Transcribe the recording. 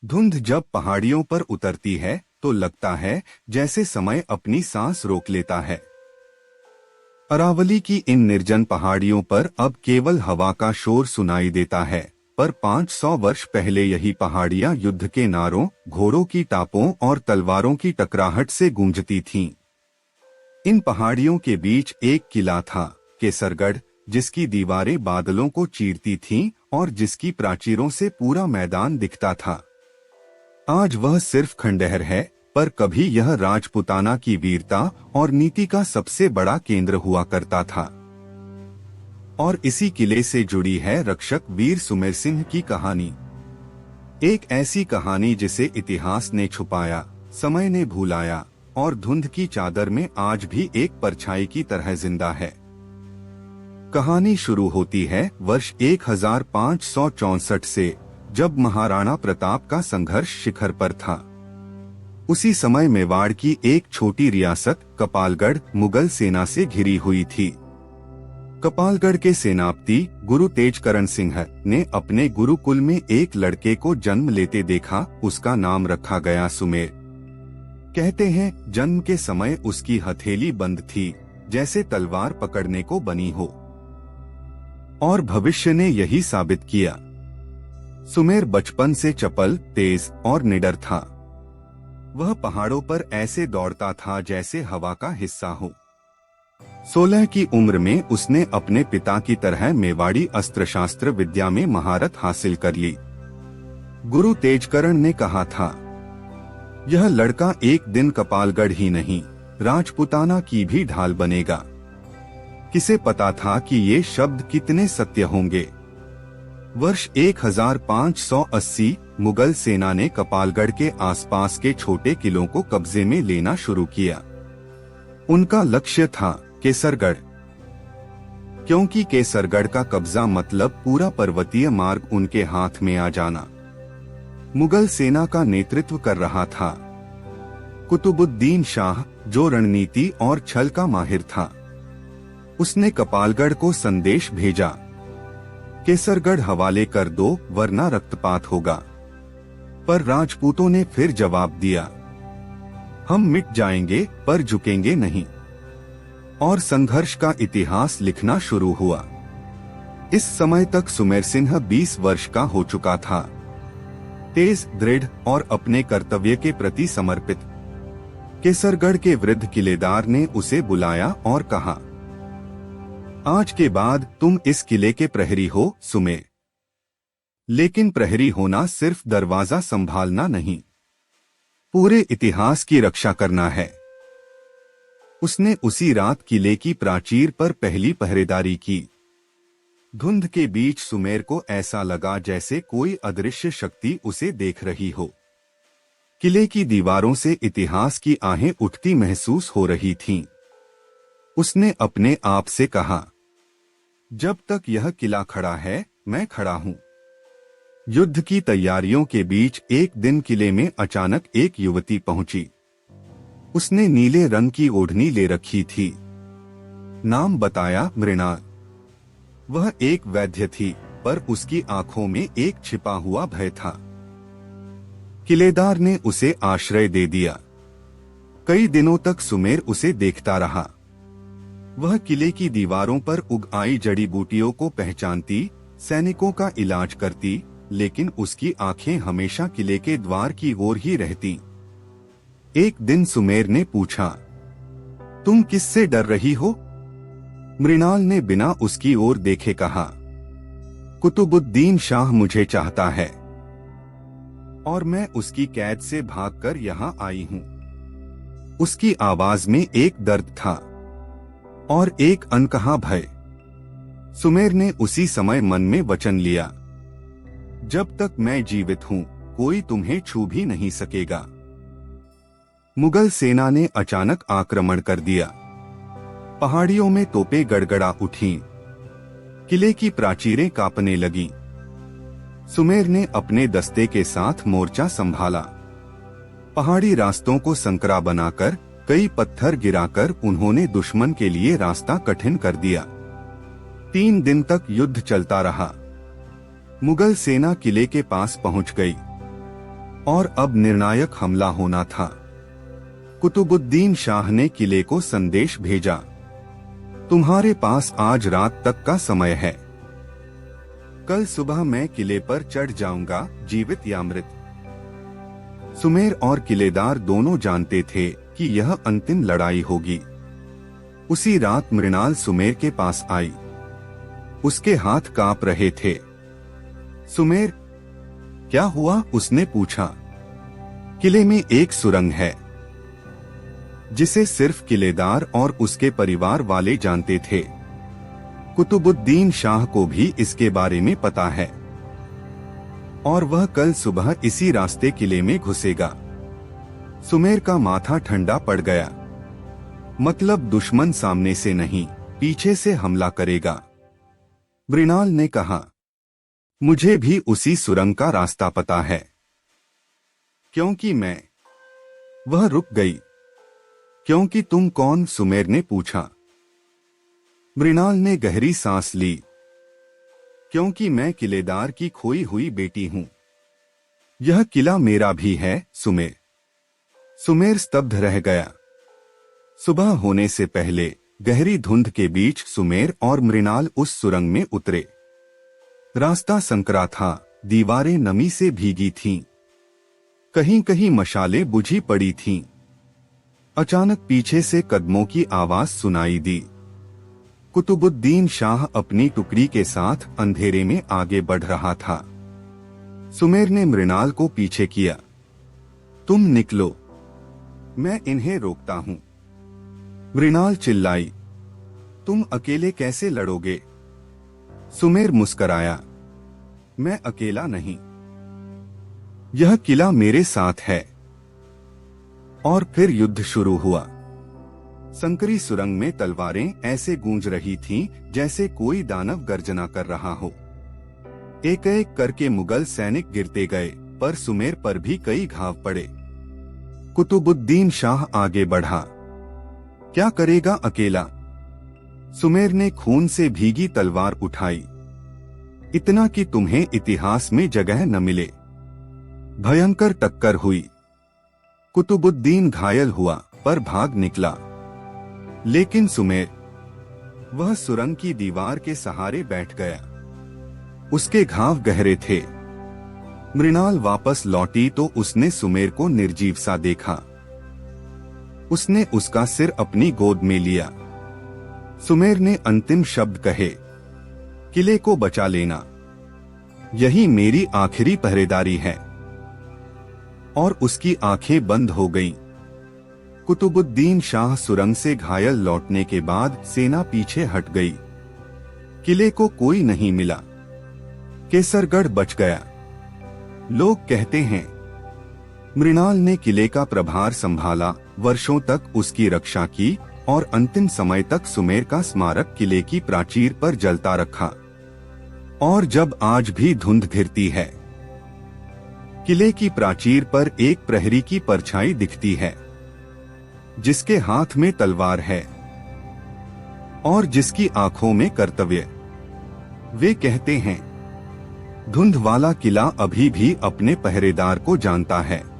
धुंध जब पहाड़ियों पर उतरती है तो लगता है जैसे समय अपनी सांस रोक लेता है। अरावली की इन निर्जन पहाड़ियों पर अब केवल हवा का शोर सुनाई देता है, पर 500 वर्ष पहले यही पहाड़ियां युद्ध के नारों, घोड़ों की टापों और तलवारों की टकराहट से गूंजती थीं। इन पहाड़ियों के बीच एक किला था, केसरगढ़, जिसकी दीवारें बादलों को चीरती थीं और जिसकी प्राचीरों से पूरा मैदान दिखता था। आज वह सिर्फ खंडहर है, पर कभी यह राजपुताना की वीरता और नीति का सबसे बड़ा केंद्र हुआ करता था। और इसी किले से जुड़ी है रक्षक वीर सुमेर सिंह की कहानी। एक ऐसी कहानी जिसे इतिहास ने छुपाया, समय ने भुलाया और धुंध की चादर में आज भी एक परछाई की तरह जिंदा है। कहानी शुरू होती है वर्ष 1564 से, जब महाराणा प्रताप का संघर्ष शिखर पर था। उसी समय मेवाड़ की एक छोटी रियासत कपालगढ़ मुगल सेना से घिरी हुई थी। कपालगढ़ के सेनापति गुरु तेजकरण सिंह ने अपने गुरुकुल में एक लड़के को जन्म लेते देखा। उसका नाम रखा गया सुमेर। कहते हैं जन्म के समय उसकी हथेली बंद थी, जैसे तलवार पकड़ने को बनी हो, और भविष्य ने यही साबित किया। सुमेर बचपन से चपल, तेज और निडर था। वह पहाड़ों पर ऐसे दौड़ता था जैसे हवा का हिस्सा हो। 16 की उम्र में उसने अपने पिता की तरह मेवाड़ी अस्त्र शास्त्र विद्या में महारत हासिल कर ली। गुरु तेजकरण ने कहा था, यह लड़का एक दिन कपालगढ़ ही नहीं, राजपुताना की भी ढाल बनेगा। किसे पता था कि ये शब्द कितने सत्य होंगे। वर्ष 1580 मुगल सेना ने कपालगढ़ के आसपास के छोटे किलों को कब्जे में लेना शुरू किया। उनका लक्ष्य था केसरगढ़, क्योंकि केसरगढ़ का कब्जा मतलब पूरा पर्वतीय मार्ग उनके हाथ में आ जाना। मुगल सेना का नेतृत्व कर रहा था कुतुबुद्दीन शाह, जो रणनीति और छल का माहिर था। उसने कपालगढ़ को संदेश भेजा, केसरगढ़ हवाले कर दो वरना रक्तपात होगा। पर राजपूतों ने फिर जवाब दिया, हम मिट जाएंगे पर झुकेंगे नहीं। और संघर्ष का इतिहास लिखना शुरू हुआ। इस समय तक सुमेर सिंह 20 वर्ष का हो चुका था, तेज, दृढ़ और अपने कर्तव्य के प्रति समर्पित। केसरगढ़ के वृद्ध किलेदार ने उसे बुलाया और कहा, आज के बाद तुम इस किले के प्रहरी हो सुमेर। लेकिन प्रहरी होना सिर्फ दरवाजा संभालना नहीं, पूरे इतिहास की रक्षा करना है। उसने उसी रात किले की प्राचीर पर पहली पहरेदारी की। धुंध के बीच सुमेर को ऐसा लगा जैसे कोई अदृश्य शक्ति उसे देख रही हो। किले की दीवारों से इतिहास की आहें उठती महसूस हो रही थीं। उसने अपने आप से कहा, जब तक यह किला खड़ा है मैं खड़ा हूं। युद्ध की तैयारियों के बीच एक दिन किले में अचानक एक युवती पहुंची। उसने नीले रंग की ओढ़नी ले रखी थी। नाम बताया मृणाल। वह एक वैद्य थी, पर उसकी आंखों में एक छिपा हुआ भय था। किलेदार ने उसे आश्रय दे दिया। कई दिनों तक सुमेर उसे देखता रहा। वह किले की दीवारों पर उग आई जड़ी बूटियों को पहचानती, सैनिकों का इलाज करती, लेकिन उसकी आंखें हमेशा किले के द्वार की ओर ही रहती। एक दिन सुमेर ने पूछा, तुम किससे डर रही हो? मृणाल ने बिना उसकी ओर देखे कहा, कुतुबुद्दीन शाह मुझे चाहता है और मैं उसकी कैद से भागकर यहाँ आई हूँ। उसकी आवाज में एक दर्द था और एक अनकहा भय। सुमेर ने उसी समय मन में वचन लिया, जब तक मैं जीवित हूँ कोई तुम्हें छू भी नहीं सकेगा। मुगल सेना ने अचानक आक्रमण कर दिया। पहाड़ियों में तोपें गड़गड़ा उठीं। किले की प्राचीरें कांपने लगीं। सुमेर ने अपने दस्ते के साथ मोर्चा संभाला। पहाड़ी रास्तों को संकरा बनाकर, कई पत्थर गिराकर उन्होंने दुश्मन के लिए रास्ता कठिन कर दिया। 3 दिन तक युद्ध चलता रहा। मुगल सेना किले के पास पहुंच गई। और अब निर्णायक हमला होना था। कुतुबुद्दीन शाह ने किले को संदेश भेजा, तुम्हारे पास आज रात तक का समय है। कल सुबह मैं किले पर चढ़ जाऊंगा, जीवित या मृत। सुमेर और किलेदार दोनों जानते थे कि यह अंतिम लड़ाई होगी। उसी रात मृणाल सुमेर के पास आई। उसके हाथ कांप रहे थे। सुमेर, क्या हुआ? उसने पूछा। किले में एक सुरंग है जिसे सिर्फ किलेदार और उसके परिवार वाले जानते थे। कुतुबुद्दीन शाह को भी इसके बारे में पता है और वह कल सुबह इसी रास्ते किले में घुसेगा। सुमेर का माथा ठंडा पड़ गया। मतलब दुश्मन सामने से नहीं, पीछे से हमला करेगा। मृणाल ने कहा, मुझे भी उसी सुरंग का रास्ता पता है। क्योंकि मैं। वह रुक गई। क्योंकि तुम कौन? सुमेर ने पूछा। मृणाल ने गहरी सांस ली। क्योंकि मैं किलेदार की खोई हुई बेटी हूं। यह किला मेरा भी है, सुमेर। सुमेर स्तब्ध रह गया। सुबह होने से पहले गहरी धुंध के बीच सुमेर और मृणाल उस सुरंग में उतरे। रास्ता संकरा था, दीवारें नमी से भीगी थीं। कहीं कहीं मशालें बुझी पड़ी थीं। अचानक पीछे से कदमों की आवाज सुनाई दी। कुतुबुद्दीन शाह अपनी टुकड़ी के साथ अंधेरे में आगे बढ़ रहा था। सुमेर ने मृणाल को पीछे किया। तुम निकलो, मैं इन्हें रोकता हूं। मृणाल चिल्लाई, तुम अकेले कैसे लड़ोगे? सुमेर मुस्कराया, मैं अकेला नहीं, यह किला मेरे साथ है। और फिर युद्ध शुरू हुआ। संकरी सुरंग में तलवारें ऐसे गूंज रही थीं जैसे कोई दानव गर्जना कर रहा हो। एक एक करके मुगल सैनिक गिरते गए, पर सुमेर पर भी कई घाव पड़े। कुतुबुद्दीन शाह आगे बढ़ा। क्या करेगा अकेला? सुमेर ने खून से भीगी तलवार उठाई। इतना कि तुम्हें इतिहास में जगह न मिले। भयंकर टक्कर हुई। कुतुबुद्दीन घायल हुआ पर भाग निकला। लेकिन सुमेर, वह सुरंग की दीवार के सहारे बैठ गया। उसके घाव गहरे थे। मृणाल वापस लौटी तो उसने सुमेर को निर्जीव सा देखा। उसने उसका सिर अपनी गोद में लिया। सुमेर ने अंतिम शब्द कहे, किले को बचा लेना, यही मेरी आखिरी पहरेदारी है। और उसकी आंखें बंद हो गईं। कुतुबुद्दीन शाह सुरंग से घायल लौटने के बाद सेना पीछे हट गई। किले को कोई नहीं मिला। केसरगढ़ बच गया। लोग कहते हैं मृणाल ने किले का प्रभार संभाला, वर्षों तक उसकी रक्षा की और अंतिम समय तक सुमेर का स्मारक किले की प्राचीर पर जलता रखा। और जब आज भी धुंध घिरती है, किले की प्राचीर पर एक प्रहरी की परछाई दिखती है, जिसके हाथ में तलवार है और जिसकी आंखों में कर्तव्य। वे कहते हैं, धुंध वाला किला अभी भी अपने पहरेदार को जानता है।